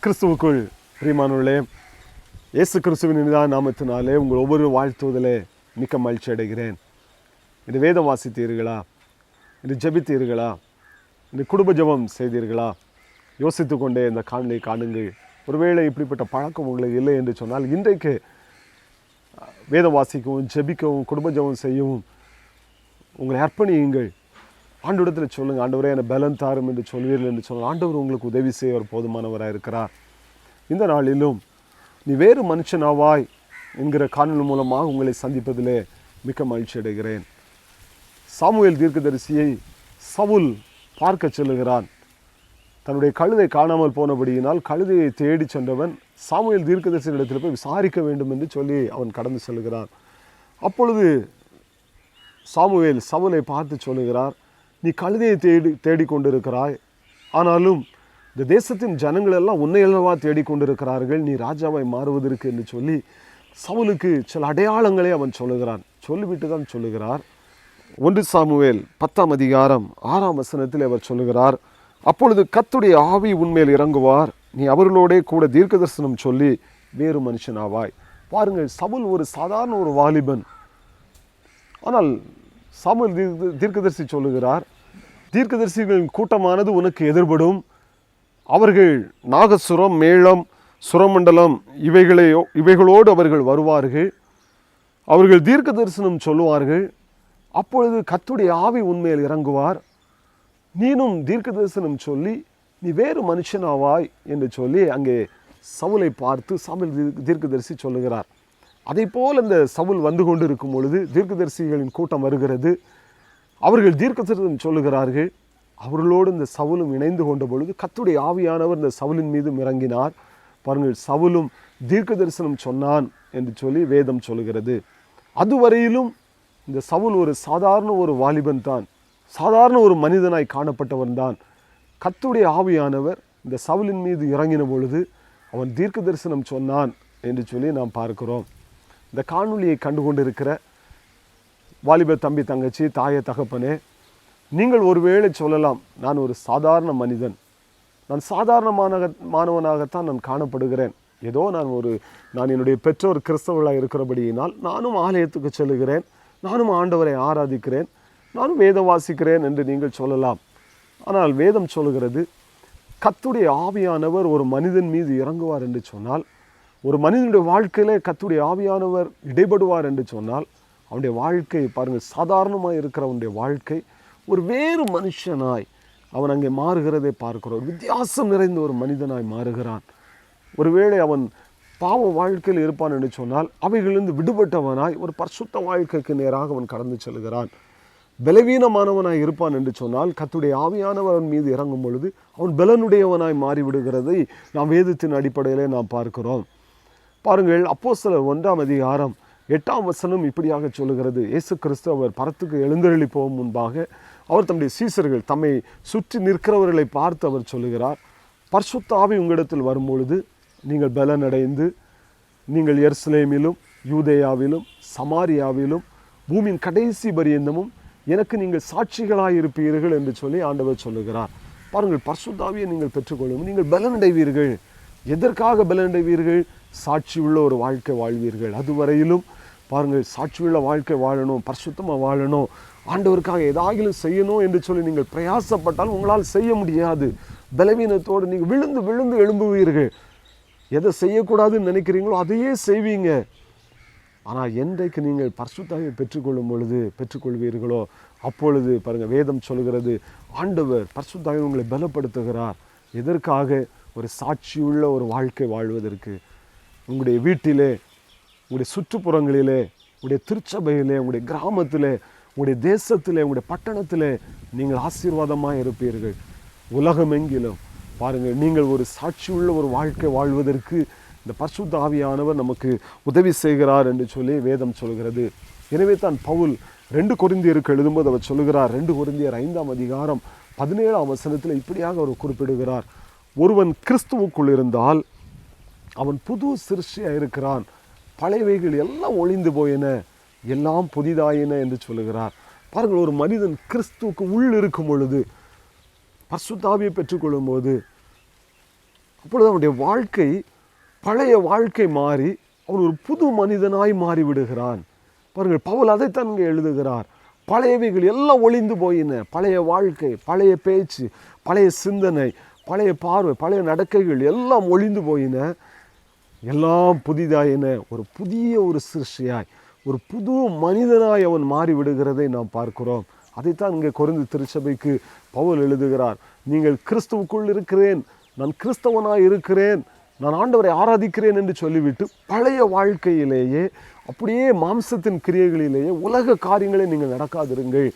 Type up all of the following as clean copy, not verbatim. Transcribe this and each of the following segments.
கிறிஸ்துவுக்குள் பிரியமானவர்களே, இயேசு கிறிஸ்துவின் இனிதான நாமத்தினாலே உங்கள் ஒவ்வொரு வாழ்த்துவதிலே மிக்க மகிழ்ச்சி அடைகிறேன். இது வேதம் வாசித்தீர்களா? இது ஜெபித்தீர்களா? இந்த குடும்ப ஜெபம் செய்தீர்களா? யோசித்து கொண்டே இந்த காணொலியை காணுங்கள். ஒருவேளை இப்படிப்பட்ட பழக்கம் உங்களுக்கு இல்லை என்று சொன்னால், இன்றைக்கு வேதம் வாசிக்கவும் ஜெபிக்கவும் குடும்ப ஜெபம் செய்யவும் உங்களை அர்ப்பணியுங்கள். ஆண்டவரிடத்தில் சொல்லுங்கள், ஆண்டவரே என்னை பலன் தாரும் என்று சொல்வீர்கள் என்று சொன்னால் ஆண்டவர் உங்களுக்கு உதவி செய்ய ஒரு போதுமானவராக இருக்கிறார். இந்த நாளிலும் நீ வேறு மனுஷனாவாய் என்கிற காணொலி மூலமாக உங்களை சந்திப்பதிலே மிக்க மகிழ்ச்சி அடைகிறேன். சாமுவேல் தீர்க்கதரிசியை சவுல் பார்க்க செல்லுகிறான். தன்னுடைய கழுதை காணாமல் போனபடியினால் கழுதையை தேடி சென்றவன் சாமுவேல் தீர்க்கதரிசி இடத்தில் போய் விசாரிக்க வேண்டும் என்று சொல்லி அவன் கடந்து செல்கிறான். அப்பொழுது சாமுவேல் சவுலை பார்த்து சொல்லுகிறார், நீ கழுதையை தேடிக்கொண்டிருக்கிறாய், ஆனாலும் இந்த தேசத்தின் ஜனங்கள் எல்லாம் உன்னை அல்லவா தேடிக்கொண்டிருக்கிறார்கள், நீ ராஜாவாய் மாறுவதற்கு என்று சொல்லி சவுலுக்கு சில அடையாளங்களை அவன் சொல்லுகிறான். சொல்லிவிட்டு தான் சொல்லுகிறார். 1 சாமுவேல் 10ஆம் அதிகாரம் 6ஆம் வசனத்தில் அவர் சொல்லுகிறார், அப்பொழுது கர்த்தருடைய ஆவி உன்மேல் இறங்குவார், நீ அவர்களோடே கூட தீர்க்க தரிசனம் சொல்லி வேறு மனுஷனாவாய். பாருங்கள், சவுல் ஒரு சாதாரண ஒரு வாலிபன். ஆனால் சாமுவேல் தீர்க்கதரிசி சொல்லுகிறார், தீர்க்கதரிசிகளின் கூட்டமானது உனக்கு எதிர்படும், அவர்கள் நாகசுரம் மேளம் சுரமண்டலம் இவைகளோடு அவர்கள் வருவார்கள், அவர்கள் தீர்க்க தரிசனம் சொல்லுவார்கள், அப்பொழுது கர்த்தருடைய ஆவி உன்மேல் இறங்குவார், நீனும் தீர்க்க தரிசனம் சொல்லி நீ வேறு மனுஷனாவாய் என்று சொல்லி அங்கே சவுலை பார்த்து சாமுவேல் தீர்க்கதரிசி சொல்லுகிறார். அதை போல் இந்த சவுல் வந்து கொண்டு இருக்கும் பொழுது தீர்க்கதரிசிகளின் கூட்டம் வருகிறது. அவர்கள் தீர்க்க தரிசனம் சொல்லுகிறார்கள். அவர்களோடு இந்த சவுலும் இணைந்து கொண்ட பொழுது கர்த்தருடைய ஆவியானவர் இந்த சவுலின் மீதும் இறங்கினார். பாருங்கள், சவுலும் தீர்க்க தரிசனம் சொன்னான் என்று சொல்லி வேதம் சொல்லுகிறது. அதுவரையிலும் இந்த சவுல் ஒரு சாதாரண ஒரு வாலிபன் தான், சாதாரண ஒரு மனிதனாய் காணப்பட்டவன் தான். கர்த்தருடைய ஆவியானவர் இந்த சவுலின் மீது இறங்கின பொழுது அவன் தீர்க்க தரிசனம் சொன்னான் என்று சொல்லி நாம் பார்க்கிறோம். இந்த காணொலியை கண்டுகொண்டிருக்கிற வாலிப தம்பி தங்கச்சி தாய தகப்பனே, நீங்கள் ஒருவேளை சொல்லலாம், நான் ஒரு சாதாரண மனிதன், நான் மாணவனாகத்தான் நான் காணப்படுகிறேன், ஏதோ நான் என்னுடைய பெற்றோர் கிறிஸ்தவர்களாக இருக்கிறபடியினால் நானும் ஆலயத்துக்கு செல்லுகிறேன், நானும் ஆண்டவரை ஆராதிக்கிறேன், நானும் வேதம் வாசிக்கிறேன் என்று நீங்கள் சொல்லலாம். ஆனால் வேதம் சொல்லுகிறது, கர்த்தருடைய ஆவியானவர் ஒரு மனிதன் மீது இறங்குவார் என்று சொன்னால், ஒரு மனிதனுடைய வாழ்க்கையிலே கர்த்தருடைய ஆவியானவர் இடைபடுவார் என்று சொன்னால், அவனுடைய வாழ்க்கை பாருங்கள், சாதாரணமாக இருக்கிறவனுடைய வாழ்க்கை ஒரு வேறு மனுஷனாய் அவன் அங்கே மாறுகிறதை பார்க்கிறோம். வித்தியாசம் நிறைந்த ஒரு மனிதனாய் மாறுகிறான். ஒருவேளை அவன் பாவ வாழ்க்கையில் இருப்பான் என்று சொன்னால் அவைகளிலிருந்து விடுபட்டவனாய் ஒரு பரிசுத்த வாழ்க்கைக்கு நேராக அவன் கடந்து செல்கிறான். பலவீனமானவனாய் இருப்பான் என்று சொன்னால் கர்த்தருடைய ஆவியானவர் மீது இறங்கும் பொழுது அவன் பலனுடையவனாய் மாறிவிடுகிறதை நாம் வேதத்தின் அடிப்படையிலே நாம் பார்க்கிறோம். பாருங்கள், அப்போஸ்தலர் 1ஆம் அதிகாரம் 8ஆம் வசனம் இப்படியாக சொல்லுகிறது, இயேசு கிறிஸ்து அவர் பரத்துக்கு எழுந்தருளி போகும் முன்பாக அவர் தம்முடைய சீசர்கள் தம்மை சுற்றி நிற்கிறவர்களை பார்த்து அவர் சொல்லுகிறார், பரிசுத்த ஆவி உங்களிடத்தில் வரும்பொழுது நீங்கள் பலனடைந்து நீங்கள் எருசலேமிலும் யூதேயாவிலும் சமாரியாவிலும் பூமியின் கடைசி பரியந்தமும் எனக்கு நீங்கள் சாட்சிகளாயிருப்பீர்கள் என்று சொல்லி ஆண்டவர் சொல்லுகிறார். பாருங்கள், பரிசுத்த ஆவியை நீங்கள் பெற்றுக்கொள்ளும், நீங்கள் பலனடைவீர்கள். எதற்காக பலனடைவீர்கள்? சாட்சியுள்ள ஒரு வாழ்க்கை வாழ்வீர்கள். அதுவரையிலும் பாருங்கள், சாட்சியுள்ள வாழ்க்கை வாழணும், பரிசுத்தமாக வாழணும், ஆண்டவருக்காக ஏதாகிலும் செய்யணும் என்று சொல்லி நீங்கள் பிரயாசப்பட்டால் உங்களால் செய்ய முடியாது. பலவீனத்தோடு நீங்கள் விழுந்து விழுந்து எழும்புவீர்கள். எதை செய்யக்கூடாதுன்னு நினைக்கிறீங்களோ அதையே செய்வீங்க. ஆனால் என்றைக்கு நீங்கள் பரிசுத்தாவியை பெற்றுக்கொள்வீர்களோ அப்பொழுது பாருங்கள், வேதம் சொல்கிறது, ஆண்டவர் பரிசுத்தாவியை உங்களை பலப்படுத்துகிறார். எதற்காக? ஒரு சாட்சியுள்ள ஒரு வாழ்க்கை வாழ்வதற்கு. உங்களுடைய வீட்டிலே, உங்களுடைய சுற்றுப்புறங்களிலே, உங்களுடைய திருச்சபையிலே, உங்களுடைய கிராமத்திலே, உங்களுடைய தேசத்திலே, உங்களுடைய பட்டணத்திலே நீங்கள் ஆசீர்வாதமாக இருப்பீர்கள். உலகமெங்கிலும் பாருங்கள், நீங்கள் ஒரு சாட்சியுள்ள ஒரு வாழ்க்கை வாழ்வதற்கு இந்த பரிசுத்த ஆவியானவர் நமக்கு உதவி செய்கிறார் என்று சொல்லி வேதம் சொல்கிறது. எனவே தான் பவுல் 2 கொரிந்தியருக்கு எழுதும்போது அவர் சொல்லுகிறார், 2 கொரிந்தியர் 5ஆம் அதிகாரம் 17ஆம் வசனத்தில் இப்படியாக அவர் குறிப்பிடுகிறார், ஒருவன் கிறிஸ்துவுக்குள் இருந்தால் அவன் புது சிருஷ்டியாக இருக்கிறான், பழையவைகள் எல்லாம் ஒளிந்து போயின, எல்லாம் புதிதாயின என்று சொல்லுகிறார். பாருங்கள், ஒரு மனிதன் கிறிஸ்துவுக்கு உள் இருக்கும் பொழுது, பரிசுத்த ஆவியை பெற்றுக்கொள்ளும் போது அப்பொழுது அவனுடைய வாழ்க்கை, பழைய வாழ்க்கை மாறி அவன் ஒரு புது மனிதனாய் மாறி விடுகிறான். பாருங்கள், பவுல் அதைத்தான் இங்கே எழுதுகிறார். பழையவைகள் எல்லாம் ஒளிந்து போயின. பழைய வாழ்க்கை, பழைய பேச்சு, பழைய சிந்தனை, பழைய பார்வை, பழைய நடக்கைகள் எல்லாம் ஒளிந்து போயின. எல்லாம் புதிதாயின. ஒரு புதிய ஒரு சிருஷ்டியாய், ஒரு புது மனிதனாய் அவன் மாறி விடுகிறதை நாம் பார்க்கிறோம். அதைத்தான் இங்கே கொரிந்து திருச்சபைக்கு பவுல் எழுதுகிறார். நீங்கள் கிறிஸ்துவுக்குள் இருக்கிறேன், நான் கிறிஸ்தவனாய் இருக்கிறேன், நான் ஆண்டவரை ஆராதிக்கிறேன் என்று சொல்லிவிட்டு பழைய வாழ்க்கையிலேயே, அப்படியே மாம்சத்தின் கிரியைகளிலேயே உலக காரியங்களை நீங்கள் நடக்காதிருங்கள்.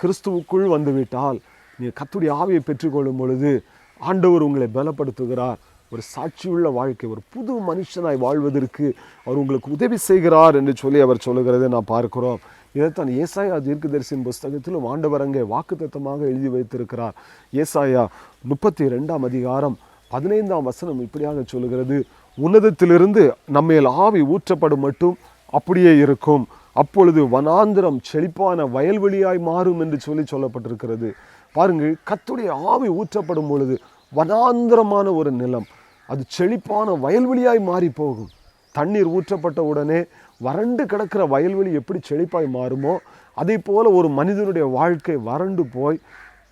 கிறிஸ்துவுக்குள் வந்துவிட்டால் நீங்கள் கர்த்தருடைய ஆவியை பெற்றுக்கொள்ளும் பொழுது ஆண்டவர் உங்களை பலப்படுத்துகிறார். ஒரு சாட்சியுள்ள வாழ்க்கை, ஒரு புது மனுஷனாய் வாழ்வதற்கு அவர் உங்களுக்கு உதவி செய்கிறார் என்று சொல்லி அவர் சொல்லுகிறதை நான் பார்க்கிறோம். இதைத்தான் ஏசாயா தீர்க்கதரிசியின் புஸ்தகத்திலும் ஆண்டவர் அங்கே வாக்குத்தத்தமாக எழுதி வைத்திருக்கிறார். ஏசாயா 32 அதிகாரம் 15 இப்படியாக சொல்லுகிறது, உன்னதத்திலிருந்து நம்மேல் ஆவி ஊற்றப்படும் மட்டும் அப்படியே இருக்கும், அப்பொழுது வனாந்திரம் செழிப்பான வயல்வெளியாய் மாறும் என்று சொல்லப்பட்டிருக்கிறது. பாருங்கள், கர்த்தருடைய ஆவி ஊற்றப்படும் பொழுது வனாந்திரமான ஒரு நிலம் அது செழிப்பான வயல்வெளியாய் மாறி போகும். தண்ணீர் ஊற்றப்பட்ட உடனே வறண்டு கிடக்கிற வயல்வெளி எப்படி செழிப்பாய் மாறுமோ அதே போல் ஒரு மனிதனுடைய வாழ்க்கை வறண்டு போய்,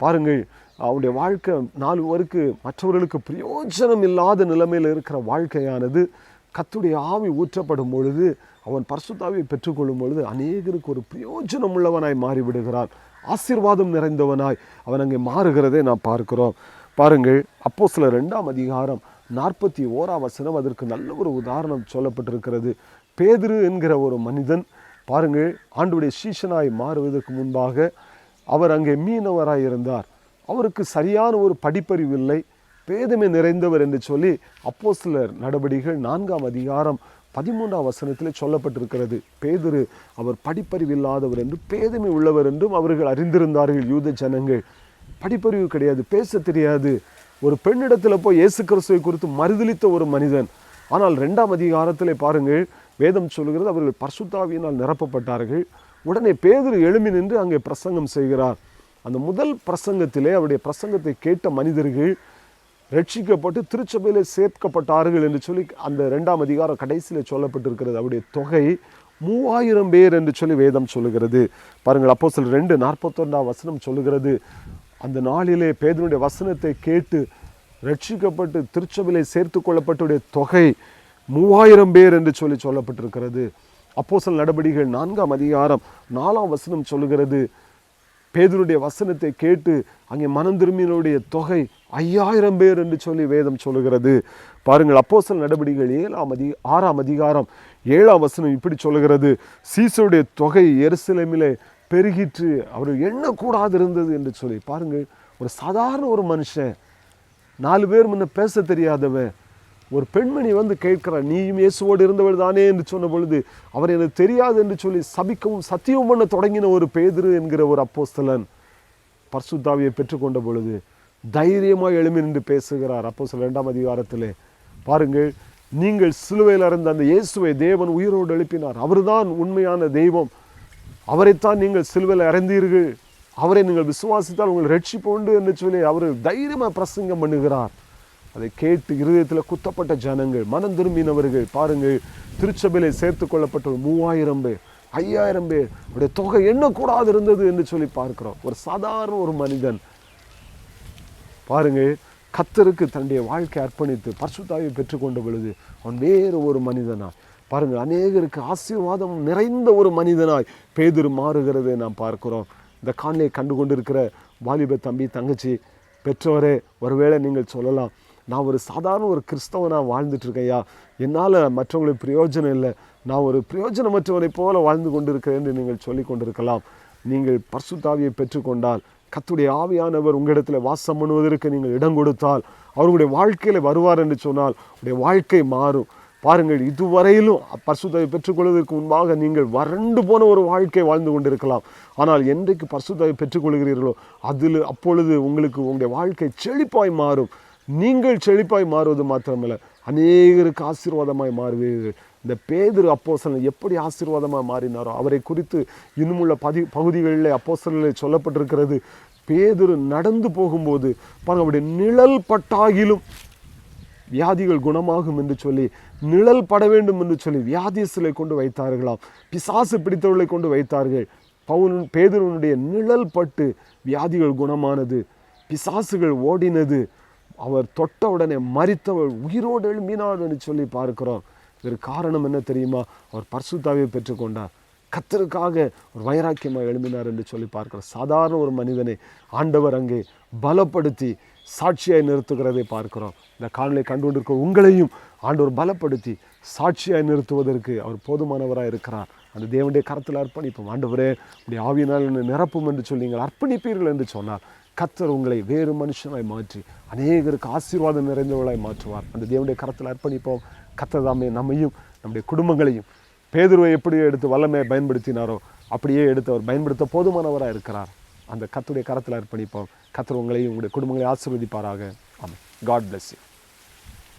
பாருங்கள், அவனுடைய வாழ்க்கை 4 பேருக்கு மற்றவர்களுக்கு பிரயோஜனம் இல்லாத நிலைமையில் இருக்கிற வாழ்க்கையானது கர்த்தருடைய ஆவி ஊற்றப்படும் பொழுது, அவன் பரிசுத்த ஆவியை பெற்றுக்கொள்ளும் பொழுது அநேகருக்கு ஒரு பிரயோஜனம் உள்ளவனாய் மாறிவிடுகிறான். ஆசீர்வாதம் நிறைந்தவனாய் அவன் அங்கே மாறுகிறதை நாம் பார்க்கிறோம். பாருங்கள், அப்போஸ்தலர் 2 அதிகாரம் 41 அதற்கு நல்ல ஒரு உதாரணம் சொல்லப்பட்டிருக்கிறது. பேதுரு என்கிற ஒரு மனிதன், பாருங்கள், ஆண்டவருடைய சீஷனாய் மாறுவதற்கு முன்பாக அவர் அங்கே மீனவராய் இருந்தார். அவருக்கு சரியான ஒரு படிப்பறிவு இல்லை, பேதமை நிறைந்தவர் என்று சொல்லி அப்போஸ்தலர் நடபடிகள் 4 அதிகாரம் 13 சொல்லப்பட்டிருக்கிறது. பேதுரு அவர் படிப்பறிவில்லாதவர் என்றும் பேதமை உள்ளவர் என்றும் அவர்கள் அறிந்திருந்தார்கள். யூத ஜனங்கள் படிப்பறிவு கிடையாது, பேச தெரியாது. ஒரு பெண்ணிடத்தில் போய் இயேசு கிறிஸ்துவை குறித்து மறுதலித்த ஒரு மனிதன். ஆனால் 2 அதிகாரத்திலே பாருங்கள், வேதம் சொல்கிறது அவர்கள் பரிசுத்த ஆவியினால் நிரப்பப்பட்டார்கள். உடனே பேதுரு எழும்பி நின்று அங்கே பிரசங்கம் செய்கிறார். அந்த முதல் பிரசங்கத்திலே அவருடைய பிரசங்கத்தை கேட்ட மனிதர்கள் ரட்சிக்கப்பட்டு திருச்சபையிலே சேர்க்கப்பட்டார்கள் என்று சொல்லி அந்த 2 அதிகாரம் கடைசியில் சொல்லப்பட்டிருக்கிறது. அவருடைய தொகை 3000 பேர் என்று சொல்லி வேதம் சொல்லுகிறது. பாருங்கள், அப்போஸ்தலர் 2:41 சொல்லுகிறது, அந்த நாளிலே பேதுருடைய வசனத்தை கேட்டு ரட்சிக்கப்பட்டு திருச்சபையிலே சேர்த்து கொள்ளப்பட்டுடைய தொகை 3000 பேர் என்று சொல்லப்பட்டிருக்கிறது. அப்போஸ்தலர் நடபடிகள் 4 அதிகாரம் 4 சொல்லுகிறது, பேதுருடைய வசனத்தை கேட்டு அங்கே மனம் திரும்பினுடைய தொகை 5000 பேர் என்று சொல்லி வேதம் சொல்லுகிறது. பாருங்கள், அப்போஸ்தலர் நடபடிகள் 6 அதிகாரம் 7 இப்படி சொல்லுகிறது, சீசருடைய தொகை எருசலேமிலே பெருகிற்று, அவர் எண்ணக்கூடாது இருந்தது என்று சொல்லி. பாருங்கள், ஒரு சாதாரண ஒரு மனுஷன், 4 பேர் முன்ன பேச தெரியாதவன், ஒரு பெண்மணி வந்து கேட்கிறார், நீயும் இயேசுவோடு இருந்தவள் தானே என்று சொன்ன பொழுது அவர் எனக்கு தெரியாது என்று சொல்லி சபிக்கவும் சத்தியமும் பண்ண தொடங்கின ஒரு பேதுரு என்கிற ஒரு அப்போஸ்தலன் பரிசுத்த ஆவியை பெற்றுக்கொண்ட பொழுது தைரியமாக எழும்பி நின்று பேசுகிறார். அப்போஸ்தலர் 2 அதிகாரத்திலே பாருங்கள், நீங்கள் சிலுவையில் இருந்த அந்த இயேசுவை தேவன் உயிரோடு எழுப்பினார், அவர்தான் உண்மையான தெய்வம், அவரைத்தான் நீங்கள் சிலுவையில் அறைந்தீர்கள், அவரை நீங்கள் விசுவாசித்தால் உங்கள் ரட்சிப்பு உண்டு என்று சொல்லி அவர் தைரியமாக பிரசங்கம் பண்ணுகிறார். அதை கேட்டு இருதயத்தில் குத்தப்பட்ட ஜனங்கள், மனம் திரும்பினவர்கள், பாருங்கள், திருச்சபையிலே சேர்த்து கொள்ளப்பட்ட 3000 பேர் 5000 பேர், அவருடைய தொகை எண்ணக்கூடாது இருந்தது என்று சொல்லி பார்க்கிறோம். ஒரு சாதாரண ஒரு மனிதன், பாருங்கள், கர்த்தருக்கு தன்னுடைய வாழ்க்கை அர்ப்பணித்து பரிசுத்த ஆவியை பெற்றுக்கொண்ட பொழுது அவன் வேறு ஒரு மனிதனாய், பாருங்கள், அநேகருக்கு ஆசீர்வாதம் நிறைந்த ஒரு மனிதனாய் பேதுரு மாறுகிறதை நாம் பார்க்கிறோம். இந்த காணொளியை கண்டு கொண்டிருக்கிற வாலிப தம்பி தங்கச்சி பெற்றோரே, ஒருவேளை நீங்கள் சொல்லலாம், நான் ஒரு சாதாரண ஒரு கிறிஸ்தவனாக வாழ்ந்துட்டுருக்கையா, என்னால் மற்றவங்களுக்கு பிரயோஜனம் இல்லை, நான் ஒரு பிரயோஜனமற்றவனை போல வாழ்ந்து கொண்டிருக்கிறேன் என்று நீங்கள் சொல்லி கொண்டிருக்கலாம். நீங்கள் பரிசுத்த ஆவியை பெற்றுக்கொண்டால், கர்த்தருடைய ஆவியானவர் உங்களிடத்தில் வாசம் பண்ணுவதற்கு நீங்கள் இடம் கொடுத்தால், அவருடைய வாழ்க்கையில் வருவார் என்று சொன்னால் உடைய வாழ்க்கை மாறும். பாருங்கள், இதுவரையிலும் பரிசுத்த ஆவியை பெற்றுக்கொள்வதற்கு முன்பாக நீங்கள் வறண்டு போன ஒரு வாழ்க்கை வாழ்ந்து கொண்டிருக்கலாம். ஆனால் என்றைக்கு பரிசுத்த ஆவியை பெற்றுக்கொள்கிறீர்களோ அப்பொழுது உங்களுக்கு உங்களுடைய வாழ்க்கை செழிப்பாய் மாறும். நீங்கள் செழிப்பாய் மாறுவது மாத்திரமல்ல, அநேகருக்கு ஆசீர்வாதமாய் மாறுவீர்கள். இந்த பேதுரு அப்போஸ்தலன் எப்படி ஆசீர்வாதமாக மாறினாரோ அவரை குறித்து இன்னுமுள்ள பகுதிகளில் அப்போஸ்தலனில் சொல்லப்பட்டிருக்கிறது. பேதுரு நடந்து போகும்போது பாருங்க, அவருடைய நிழல் பட்டாகிலும் வியாதிகள் குணமாகும் என்று சொல்லி, நிழல் பட வேண்டும் என்று சொல்லி வியாதியஸ்தலை கொண்டு வைத்தார்களாம். பிசாசு பிடித்தவர்களை கொண்டு வைத்தார்கள். பேதுருவனுடைய நிழல் பட்டு வியாதிகள் குணமானது, பிசாசுகள் ஓடினது. அவர் தொட்ட உடனே மரித்தவர் உயிரோடு எழும்பினார் என்று சொல்லி பார்க்கிறோம். இதற்கு காரணம் என்ன தெரியுமா? அவர் பரிசுத்தாவியை பெற்றுக்கொண்டார். கர்த்தருக்காக ஒரு வைராக்கியமாக எழும்பினார் என்று சொல்லி பார்க்கிறோம். சாதாரண ஒரு மனிதனை ஆண்டவர் அங்கே பலப்படுத்தி சாட்சியாய் நிறுத்துகிறதை பார்க்கிறோம். இந்த காணொளியை கண்டுகொண்டிருக்கிற உங்களையும் ஆண்டவர் பலப்படுத்தி சாட்சியாய் நிறுத்துவதற்கு அவர் போதுமானவராக இருக்கிறார். அந்த தேவனுடைய கரத்தில் அர்ப்பணிப்போம். ஆண்டவரே, உடைய ஆவியினால் நிரப்பும் என்று சொல்லி நீங்கள் அர்ப்பணிப்பீர்கள் என்று சொன்னார். கர்த்தர் உங்களை வேறு மனுஷனாய் மாற்றி அநேகருக்கு ஆசீர்வாதம் நிறைந்தவர்களாய் மாற்றுவார். அந்த தேவனுடைய கரத்தில் அர்ப்பணிப்போம். கர்த்தர் தாமே நம்மையும் நம்முடைய குடும்பங்களையும் பேதுருவை எப்படியோ எடுத்து வல்லமையை பயன்படுத்தினாரோ அப்படியே எடுத்து அவர் பயன்படுத்த போதுமானவராக இருக்கிறார். அந்த கர்த்தருடைய கரத்தில் அர்ப்பணிப்போம். கர்த்தர் உங்களையும் உங்களுடைய குடும்பங்களை ஆசீர்வதிப்பாராக. ஆமென். God bless you.